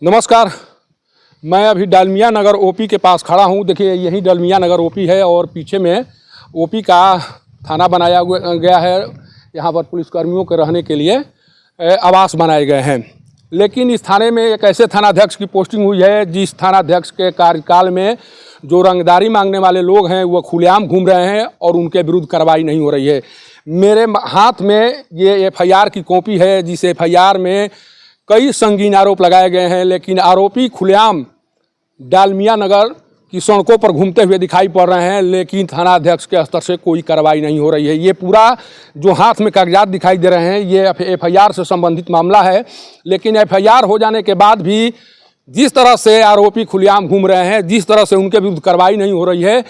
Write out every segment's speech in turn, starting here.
नमस्कार। मैं अभी डालमिया नगर ओपी के पास खड़ा हूँ। देखिए यही डालमिया नगर ओपी है और पीछे में ओपी का थाना बनाया गया है। यहाँ पर पुलिसकर्मियों के रहने के लिए आवास बनाए गए हैं। लेकिन इस थाने में एक ऐसे थानाध्यक्ष की पोस्टिंग हुई है जिस थानाध्यक्ष के कार्यकाल में जो रंगदारी मांगने वाले लोग हैं वो खुलेआम घूम रहे हैं और उनके विरुद्ध कार्रवाई नहीं हो रही है। मेरे हाथ में ये FIR की कॉपी है जिस FIR में कई संगीन आरोप लगाए गए हैं, लेकिन आरोपी खुलेआम डालमिया नगर की सड़कों पर घूमते हुए दिखाई पड़ रहे हैं, लेकिन थानाध्यक्ष के स्तर से कोई कार्रवाई नहीं हो रही है। ये पूरा जो हाथ में कागजात दिखाई दे रहे हैं ये FIR से संबंधित मामला है, लेकिन FIR हो जाने के बाद भी जिस तरह से आरोपी खुलेआम घूम रहे हैं, जिस तरह से उनके विरुद्ध कार्रवाई नहीं हो रही है,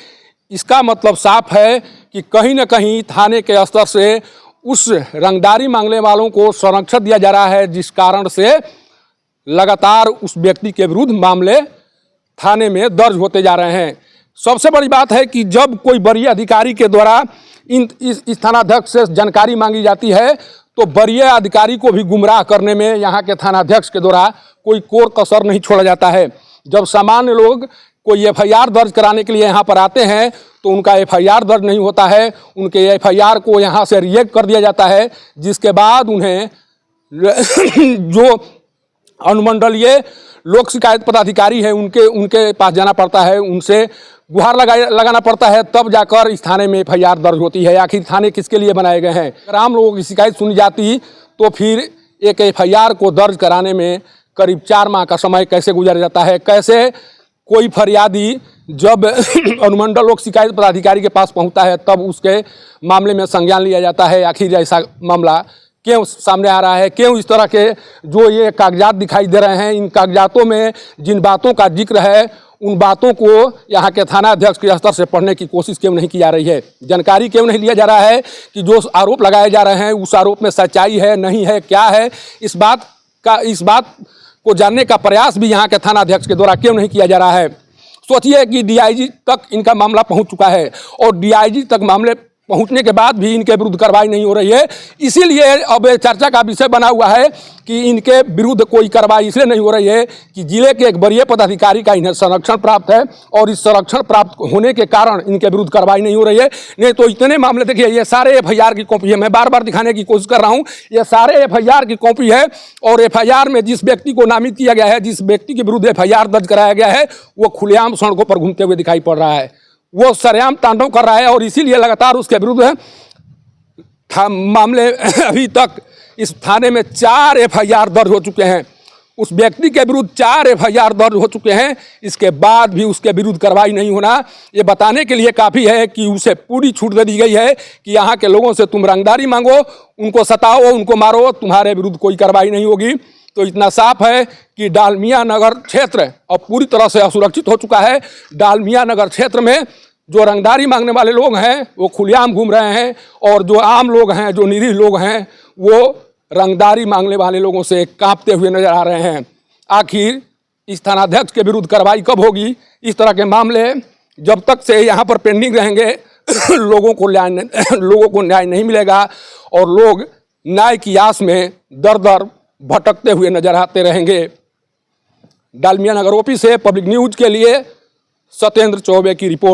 इसका मतलब साफ है कि कहीं न कहीं थाने के स्तर से उस रंगदारी मांगने वालों को संरक्षण दिया जा रहा है, जिस कारण से लगातार उस व्यक्ति के विरुद्ध मामले थाने में दर्ज होते जा रहे हैं। सबसे बड़ी बात है कि जब कोई वरीय अधिकारी के द्वारा इस थानाध्यक्ष से जानकारी मांगी जाती है तो वरीय अधिकारी को भी गुमराह करने में यहाँ के थानाध्यक्ष के द्वारा कोई कोर कसर नहीं छोड़ा जाता है। जब सामान्य लोग कोई FIR दर्ज कराने के लिए यहाँ पर आते हैं तो उनका FIR दर्ज नहीं होता है, उनके FIR को यहाँ से रिजेक्ट कर दिया जाता है, जिसके बाद उन्हें जो अनुमंडलीय लोक शिकायत पदाधिकारी है उनके पास जाना पड़ता है, उनसे गुहार लगाना पड़ता है, तब जाकर इस थाने में FIR दर्ज होती है। आखिर थाने किसके लिए बनाए गए हैं? अगर आम लोगों की शिकायत सुनी जाती तो फिर एक FIR को दर्ज कराने में करीब 4 माह का समय कैसे गुजर जाता है? कैसे कोई फरियादी जब अनुमंडल लोक शिकायत पदाधिकारी के पास पहुंचता है तब उसके मामले में संज्ञान लिया जाता है? आखिर ऐसा मामला क्यों सामने आ रहा है? क्यों इस तरह के जो ये कागजात दिखाई दे रहे हैं, इन कागजातों में जिन बातों का जिक्र है उन बातों को यहाँ के थानाध्यक्ष के स्तर से पढ़ने की कोशिश क्यों नहीं की जा रही है? जानकारी क्यों नहीं लिया जा रहा है कि जो आरोप लगाए जा रहे हैं उस आरोप में सच्चाई है, नहीं है, क्या है? इस बात को जानने का प्रयास भी यहाँ के थानाध्यक्ष के द्वारा क्यों नहीं किया जा रहा है? सोचिए कि DIG तक इनका मामला पहुँच चुका है और DIG तक मामले पहुंचने के बाद भी इनके विरुद्ध कार्रवाई नहीं हो रही है। इसीलिए अब चर्चा का विषय बना हुआ है कि इनके विरुद्ध कोई कार्रवाई इसलिए नहीं हो रही है कि जिले के एक वरीय पदाधिकारी का इन्हें संरक्षण प्राप्त है और इस संरक्षण प्राप्त होने के कारण इनके विरुद्ध कार्रवाई नहीं हो रही है। नहीं तो इतने मामले देखिए, ये सारे FIR की कॉपी है, मैं बार बार दिखाने की कोशिश कर रहा हूँ, ये सारे FIR की कॉपी है और FIR में जिस व्यक्ति को नामित किया गया है, जिस व्यक्ति के विरुद्ध FIR दर्ज कराया गया है, वो खुलेआम सड़कों पर घूमते हुए दिखाई पड़ रहा है, वो सरेआम तांडव कर रहा है और इसीलिए लगातार उसके विरुद्ध मामले अभी तक इस थाने में 4 FIR दर्ज हो चुके हैं। उस व्यक्ति के विरुद्ध 4 FIR दर्ज हो चुके हैं, इसके बाद भी उसके विरुद्ध कार्रवाई नहीं होना ये बताने के लिए काफ़ी है कि उसे पूरी छूट दे दी गई है कि यहाँ के लोगों से तुम रंगदारी मांगो, उनको सताओ, उनको मारो, तुम्हारे विरुद्ध कोई कार्रवाई नहीं होगी। तो इतना साफ है कि डालमिया नगर क्षेत्र अब पूरी तरह से असुरक्षित हो चुका है। डालमिया नगर क्षेत्र में जो रंगदारी मांगने वाले लोग हैं वो खुलेआम घूम रहे हैं और जो आम लोग हैं, जो निरीह लोग हैं, वो रंगदारी मांगने वाले लोगों से कांपते हुए नजर आ रहे हैं। आखिर इस थानाध्यक्ष के विरुद्ध कार्रवाई कब होगी? इस तरह के मामले जब तक से यहाँ पर पेंडिंग रहेंगे लोगों को न्याय नहीं मिलेगा और लोग न्याय की आस में दर दर भटकते हुए नजर आते रहेंगे। डालमिया नगर ओपी से पब्लिक न्यूज के लिए सत्येंद्र चौबे की रिपोर्ट।